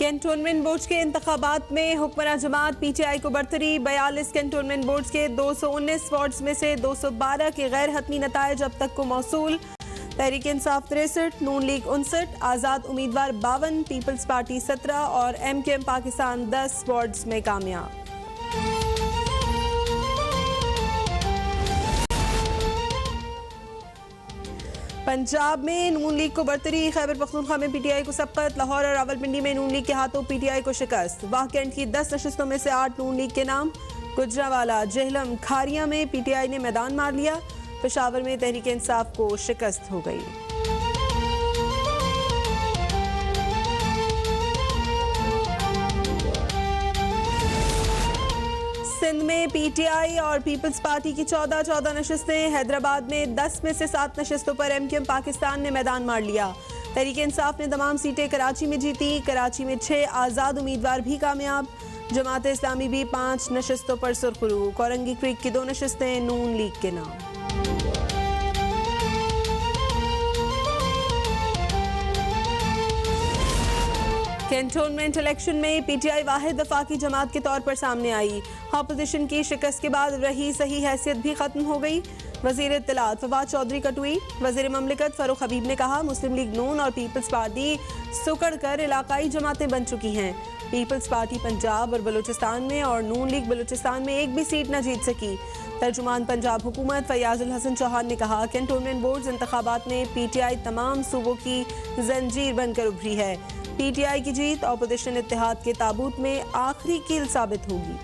Cantonment board के इंतखाबात में हुक्मरान जमात पीटीआई को बरतरी। 42 कैंटोनमेंट बोर्ड के 219 वार्ड्स में से 212 के गैर हतमी नताइज अब तक को मौसूल। तहरीक इंसाफ 63, नून लीग 59, आज़ाद उम्मीदवार 52, पीपल्स पार्टी 17 और MKM पाकिस्तान 10 वार्ड्स में कामयाब। पंजाब में नून लीग को बरतरी। खैबर पख्तूनख्वा में पीटीआई को सबकत। लाहौर और रावलपिंडी में नून लीग के हाथों पीटीआई को शिकस्त। वाह कैंट की 10 नशस्तों में से 8 नून लीग के नाम। गुजरावाला, जेहलम, खारिया में पीटीआई ने मैदान मार लिया। पेशावर में तहरीक इंसाफ को शिकस्त हो गई। सिंध में पीटीआई और पीपल्स पार्टी की 14 नशस्तें। हैदराबाद में 10 में से 7 नशस्तों पर MKM पाकिस्तान ने मैदान मार लिया। तहरीक इंसाफ ने तमाम सीटें कराची में जीती। कराची में 6 आज़ाद उम्मीदवार भी कामयाब। जमात इस्लामी भी 5 नशस्तों पर सुरखरू। कोरंगी क्रीक की 2 नशस्तें नून लीग के नाम। कैंटोनमेंट इलेक्शन में पीटीआई वाहिद वफाकी जमात के तौर पर सामने आई। अपोजिशन की शिकस्त के बाद रही सही हैसियत भी खत्म हो गई। वजीर इत्तलात फवाद चौधरी का ट्वीट। वजीर ममलिकत फारूक हबीब ने कहा, मुस्लिम लीग नून और पीपल्स पार्टी सुकड़ कर इलाकाई जमातें बन चुकी हैं। पीपल्स पार्टी पंजाब और बलूचिस्तान में और नून लीग बलूचिस्तान में एक भी सीट न जीत सकी। तर्जुमान पंजाब हुकूमत फयाजुल हसन चौहान ने कहा, कैंटोनमेंट बोर्ड इंतखाबात में पीटीआई तमाम सूबों की जंजीर बनकर उभरी है। पीटीआई की जीत अपोजिशन इत्तेहाद के ताबूत में आखिरी कील साबित होगी।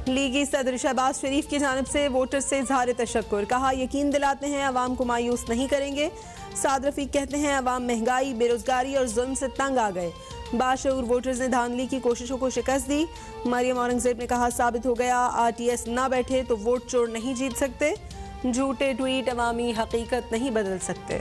लीगी सदर शहबाज शरीफ की जानिब से वोटर से इजहार तशक्कुर। कहा, यकीन दिलाते हैं अवाम को मायूस नहीं करेंगे। साद रफीक कहते हैं, अवाम महंगाई, बेरोजगारी और जुल्म से तंग आ गए। बाशऊर वोटर्स ने धांधली की कोशिशों को शिकस्त दी। मरियम औरंगजेब ने कहा, साबित हो गया RTS ना बैठे तो वोट चोर नहीं जीत सकते। झूठे ट्वीट अवामी हकीकत नहीं बदल सकते।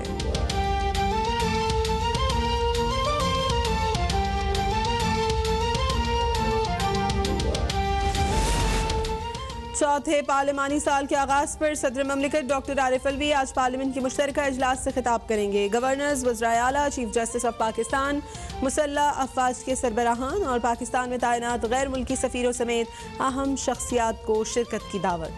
चौथे पार्लिमानी साल के आगाज पर सदर ममलिकत डॉक्टर आरिफ अलवी आज पार्लियामेंट की मुश्तरका इजलास से खिताब करेंगे। गवर्नर्स, वज़राए आला, चीफ जस्टिस ऑफ पाकिस्तान, मुसल्लह अफवाज के सरबराहान और पाकिस्तान में तैनात गैर मुल्की सफ़ीरों समेत अहम शख्सियात को शिरकत की दावत।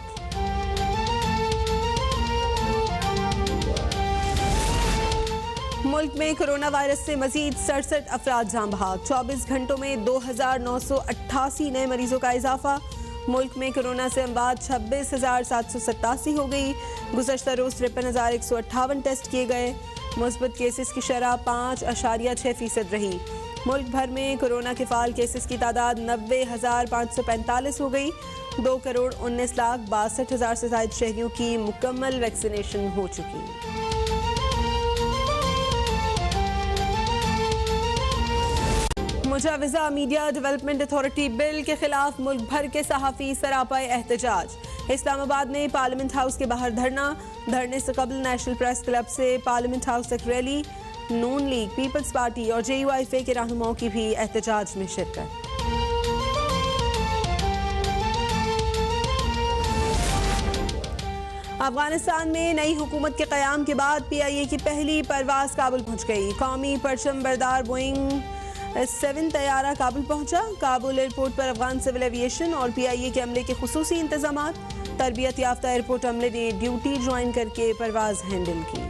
मुल्क में कोरोना वायरस से मजीद 67 अफराद जान बहक। 24 घंटों में 2988 नए मरीजों का इजाफा। मुल्क में कोरोना से अमवात 26,787 हो गई। गुज़श्ता रोज़ 53,158 टेस्ट किए गए। मुस्बत केसेस की शरह 5.6% रही। मुल्क भर में कोरोना के फ़ाल केसेस की तादाद 90,545 हो गई। 2,19,62,000 से ज़ायद शहरियों की मुकम्मल वैक्सीनेशन हो चुकी। मुजाविजा मीडिया डेवलपमेंट अथॉरिटी बिल के खिलाफ मुल्क भर के सहाफ़ी सरापाए एहतजाज। इस्लामाबाद में पार्लियामेंट हाउस के बाहर धरने से कबल नेशनल प्रेस क्लब से पार्लियामेंट हाउस तक रैली। नून लीग, पीपल्स पार्टी और JUIFA के रहनुमाओं की भी एहतजाज में शिरकत। अफगानिस्तान में नई हुकूमत के क़याम के बाद PIA की पहली परवाज़ काबुल पहुँच गई। कौमी परचम बरदार बोइंग 7 तैयारा काबुल पहुंचा। काबुल एयरपोर्ट पर अफगान सिविल एविएशन और PIA के अमले के खुसूसी इंतजामात। तरबियत याफ्ता एयरपोर्ट अमले ने ड्यूटी ज्वाइन करके परवाज हैंडल की।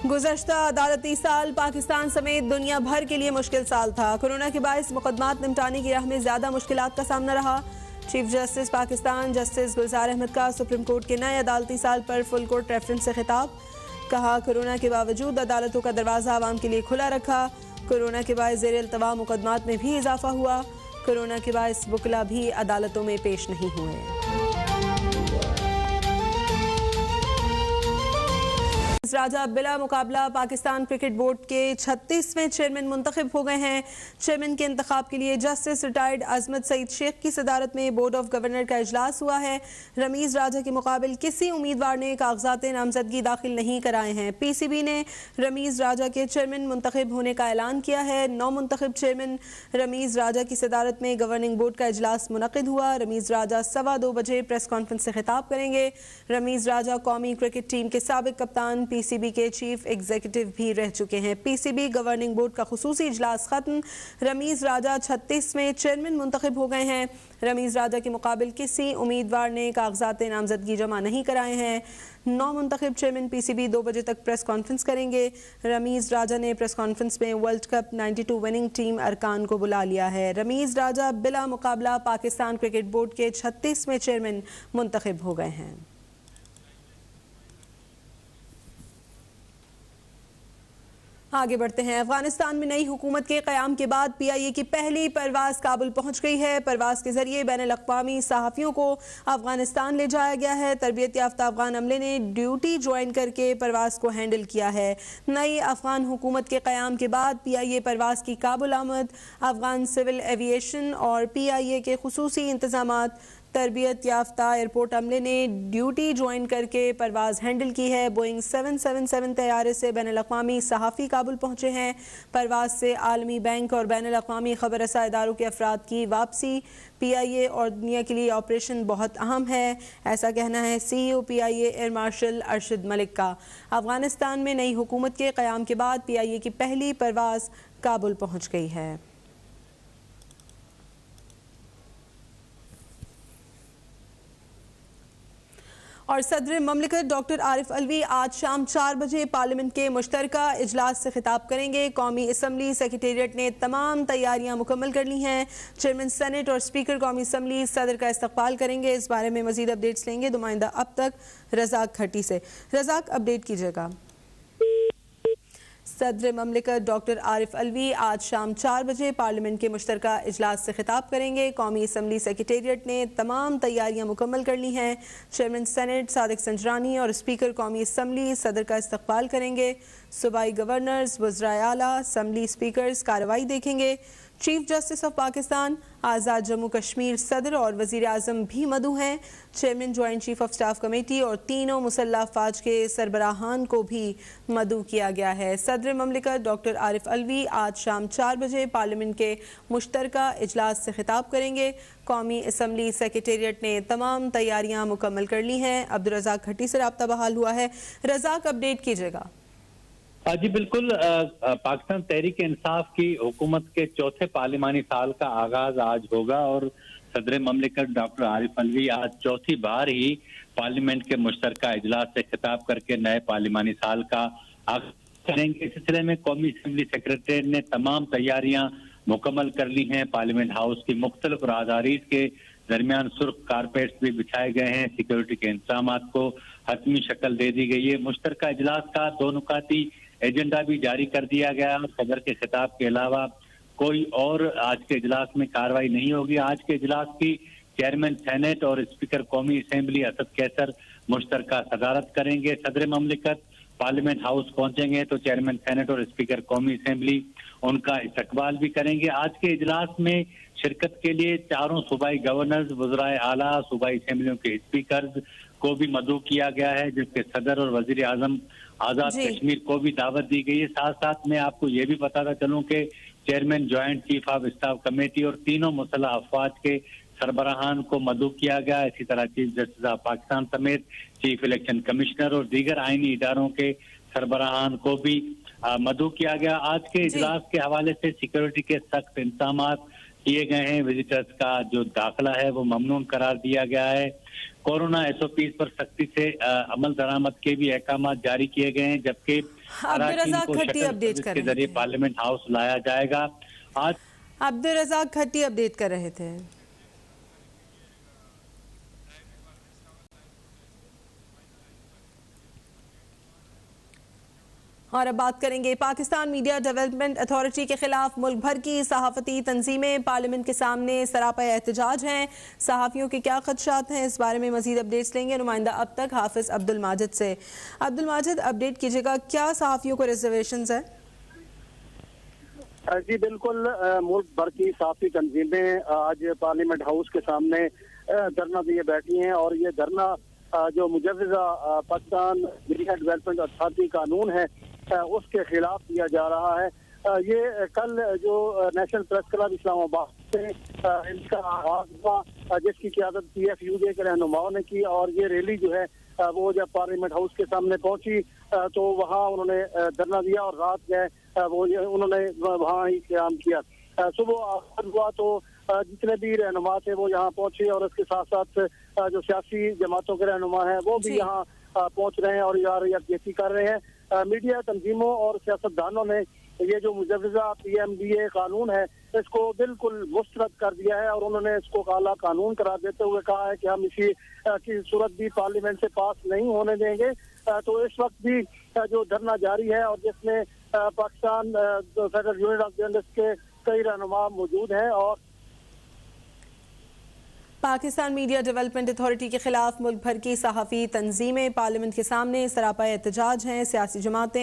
गुज़श्ता अदालती साल पाकिस्तान समेत दुनिया भर के लिए मुश्किल साल था। कोरोना के बायस मुकदमात निपटाने की राह में ज्यादा मुश्किलात का सामना रहा। चीफ जस्टिस पाकिस्तान जस्टिस गुलजार अहमद का सुप्रीम कोर्ट के नए अदालती साल पर फुल कोर्ट रेफरेंस से खिताब। कहा, कोरोना के बावजूद अदालतों का दरवाज़ा आवाम के लिए खुला रखा। कोरोना के बायस ज़ेर इल्तवा मुकदमात में भी इजाफा हुआ। कोरोना के बायस वकला भी अदालतों में पेश नहीं हुए। राजा बिला मुकाबला पाकिस्तान क्रिकेट बोर्ड के 36वें चेयरमैन मुंतखब हो गए हैं। चेयरमैन के इंतखाब के लिए जस्टिस रिटायर्ड अजमत सईद शेख की सदारत में बोर्ड ऑफ गवर्नर का इजलास हुआ है। रमीज राजा के मुकाबिल किसी उम्मीदवार ने कागजात नामजदगी दाखिल नहीं कराए हैं। पीसीबी ने रमीज राजा के चेयरमैन मुंतखब होने का ऐलान किया है। नौ मुंतखब चेयरमैन रमीज राजा की सदारत में गवर्निंग बोर्ड का इजलास मुनक्किद हुआ। रमीज राजा 2:15 बजे प्रेस कॉन्फ्रेंस से खिताब करेंगे। रमीज राजा कौमी क्रिकेट टीम के साबिक कप्तान, पीसीबी के चीफ एग्जीक्यूटिव भी रह चुके हैं। पीसीबी गवर्निंग बोर्ड का खुसूसी इजलास खत्म। रमीज राजा 36वें चेयरमैन मुंतखब हो गए हैं। रमीज राजा के मुकाबिल किसी उम्मीदवार ने कागजात नामजदगी जमा नहीं कराए हैं। 9 मुंतखब चेयरमैन पीसीबी 2 बजे तक प्रेस कॉन्फ्रेंस करेंगे। रमीज राजा ने प्रेस कॉन्फ्रेंस में वर्ल्ड कप 92 विनिंग टीम अरकान को बुला लिया है। रमीज राजा बिला मुकाबला पाकिस्तान क्रिकेट बोर्ड के 36वें चेयरमैन मुंतखब हो गए हैं। आगे बढ़ते हैं। अफगानिस्तान में नई हुकूमत के क़याम के बाद पीआईए की पहली परवाज़ काबुल पहुंच गई है। परवाज़ के जरिए बैनुल-अक़वामी सहाफ़ियों को अफगानिस्तान ले जाया गया है। तरबियत याफ्ता अफगान अमले ने ड्यूटी ज्वाइन करके परवाज़ को हैंडल किया है। नई अफगान हुकूमत के क़याम के बाद पीआईए परवाज़ की काबुल आमद, अफगान सिविल एविएशन और पीआईए के खुसूसी इंतज़ामात, तरबियत याफ्ता एयरपोर्ट अमले ने ड्यूटी ज्वाइन करके परवाज़ हैंडल की है। बोइंग 777 तैयारे से बैनुल-अक़वामी सहाफ़ी काबुल पहुँचे हैं। परवाज़ से आलमी बैंक और बैनुल-अक़वामी ख़बर रसा इदारों के अफराद की वापसी पीआईए और दुनिया के लिए ऑपरेशन बहुत अहम है, ऐसा कहना है CEO PIA air marshal Arshad Malik का। अफगानिस्तान में नई हुकूमत के क़याम के बाद पीआईए की पहली परवाज़ काबुल पहुँच गई है। और सदर ममलिकत डॉक्टर आरिफ अलवी आज शाम 4 बजे पार्लियामेंट के मुश्तरका इजलास से खिताब करेंगे। कौमी असम्बली सेक्रेटेरिएट ने तमाम तैयारियां मुकम्मल कर ली हैं। चेयरमैन सेनेट और स्पीकर कौमी असम्बली सदर का इस्तकबाल करेंगे। इस बारे में मजीद अपडेट्स लेंगे नुमाइंदा अब तक रज़ाक खट्टी से। रज़ाक, अपडेट कीजिएगा। सदर ममलिकत डॉक्टर आरिफ अलवी आज शाम 4 बजे पार्लियामेंट के मुश्तरका इजलास से खिताब करेंगे। कौमी असम्बली सेक्रेटेरिएट ने तमाम तैयारियां मुकम्मल कर ली हैं। चेयरमैन सेनेट सादिक संजरानी और स्पीकर कौमी असम्बली सदर का इस्तकबाल करेंगे। सूबाई गवर्नर्स, वज़राए आला, असम्बली स्पीकर्स कार्रवाई देखेंगे। चीफ जस्टिस ऑफ पाकिस्तान, आज़ाद जम्मू कश्मीर सदर और वज़ीर आज़म भी मदऊ हैं। Chairman joint chief of staff committee और तीनों मुसल्लह अफ़वाज के सरबराहान को भी मदऊ किया गया है। सदर ममलिकत डॉक्टर आरिफ अलवी आज शाम 4 बजे पार्लियामेंट के मुश्तरका इजलास से खिताब करेंगे। कौमी असम्बली सेक्रेटेरिएट ने तमाम तैयारियाँ मुकम्मल कर ली हैं। अब्दुल रज़ाक खट्टी से रब्ता बहाल हुआ है। रज़ाक, अपडेट कीजिएगा। जी बिल्कुल, पाकिस्तान तहरीक इंसाफ की हुकूमत के चौथे पार्लिमानी साल का आगाज आज होगा और सदर ममलिकत डॉक्टर आरिफ अलवी आज चौथी बार ही पार्लियामेंट के मुश्तरका इजलास से खिताब करके नए पार्लिमानी साल का आगाज करेंगे। इस सिलसिले में कौमी असम्बली सेक्रेटेरिएट ने तमाम तैयारियां मुकम्मल कर ली हैं। पार्लियामेंट हाउस की मुख्तलिफ राहदारीज के दरमियान सुर्ख कारपेट्स भी बिछाए गए हैं। सिक्योरिटी के इंतजाम को हतमी शक्ल दे दी गई है। मुश्तरका इजलास का 2 नुकाती एजेंडा भी जारी कर दिया गया और सदर के खिताब के अलावा कोई और आज के इजलास में कार्रवाई नहीं होगी। आज के इजलास की चेयरमैन सेनेट और स्पीकर कौमी असेंबली असद कैसर मुश्तरका सदारत करेंगे। सदर ममलिकत पार्लियामेंट हाउस पहुंचेंगे तो चेयरमैन सेनेट और स्पीकर कौमी असेंबली उनका इस्तकबाल भी करेंगे। आज के इजलास में शिरकत के लिए चारों सूबाई गवर्नर्स, वज़राए आला, सूबाई असेंबलियों के स्पीकर को भी मदऊ किया गया है, जबकि सदर और वजीर आजम आजाद कश्मीर को भी दावत दी गई है। साथ साथ मैं आपको ये भी बताता चलूं कि chairman joint chief of staff committee और तीनों मुसल्लह अफवाज के सरबराहान को मदऊ किया गया। इसी तरह चीफ जस्टिस ऑफ पाकिस्तान समेत चीफ इलेक्शन कमिश्नर और दीगर आईनी इदारों के सरबराहान को भी मदऊ किया गया। आज के इजलास के हवाले से सिक्योरिटी के सख्त इंतजाम किए गए हैं। विजिटर्स का जो दाखिला है वो ममनून करार दिया गया है। कोरोना SOPs पर सख्ती से अमल दरामद के भी अहकाम जारी किए गए हैं, जबकि के जरिए पार्लियामेंट हाउस लाया जाएगा। आज अब्दुल रज़ाक खट्टी अपडेट कर रहे थे। और अब बात करेंगे पाकिस्तान मीडिया डेवलपमेंट अथॉरिटी के खिलाफ मुल्क भर की सहाफती तंजीमें पार्लियामेंट के सामने सरापा एहतजाज हैं। सहाफ़ियों के क्या खदशात हैं, इस बारे में मजीद अपडेट्स लेंगे नुमाइंदा अब तक हाफिज अब्दुल माजिद से। अब्दुल माजिद, अपडेट कीजिएगा, क्या सहाफ़ियों को रिजर्वेशंस है? जी बिल्कुल, मुल्क भर की सहाफ़ी तंजीमें आज पार्लियामेंट हाउस के सामने धरना दिए बैठी हैं और ये धरना जो मुजव्वज़ा पाकिस्तान मीडिया डेवलपमेंट अथॉरिटी कानून है उसके खिलाफ दिया जा रहा है। ये कल जो नेशनल प्रेस क्लब इस्लामाबाद से इनका आगाज हुआ, जिसकी क़यादत PFUJ के रहनुमाओं ने की और ये रैली जो है वो जब पार्लियामेंट हाउस के सामने पहुंची तो वहाँ उन्होंने धरना दिया और रात गए वो उन्होंने वहाँ ही क़याम किया। सुबह आगाज हुआ तो जितने भी रहनुमा थे वो यहाँ पहुंचे और उसके साथ साथ जो सियासी जमातों के रहनुमा हैं वो भी यहाँ पहुंच रहे हैं और यार यकजहती कर रहे हैं। मीडिया तंजीमों और सियासतदानों ने ये जो मुजव्वज़ा PMDA कानून है इसको बिल्कुल मुस्तरद कर दिया है और उन्होंने इसको काला कानून करार देते हुए कहा है कि हम इसी की सूरत भी पार्लियामेंट से पास नहीं होने देंगे। तो इस वक्त भी जो धरना जारी है और जिसमें Pakistan federal union of journalist के कई रहनुमा मौजूद हैं और पाकिस्तान मीडिया डेवलपमेंट अथॉरिटी के खिलाफ मुल्क भर की सहाफ़ी तंजीमें पार्लियामेंट के सामने सरापा एहतजाज हैं। सियासी जमातें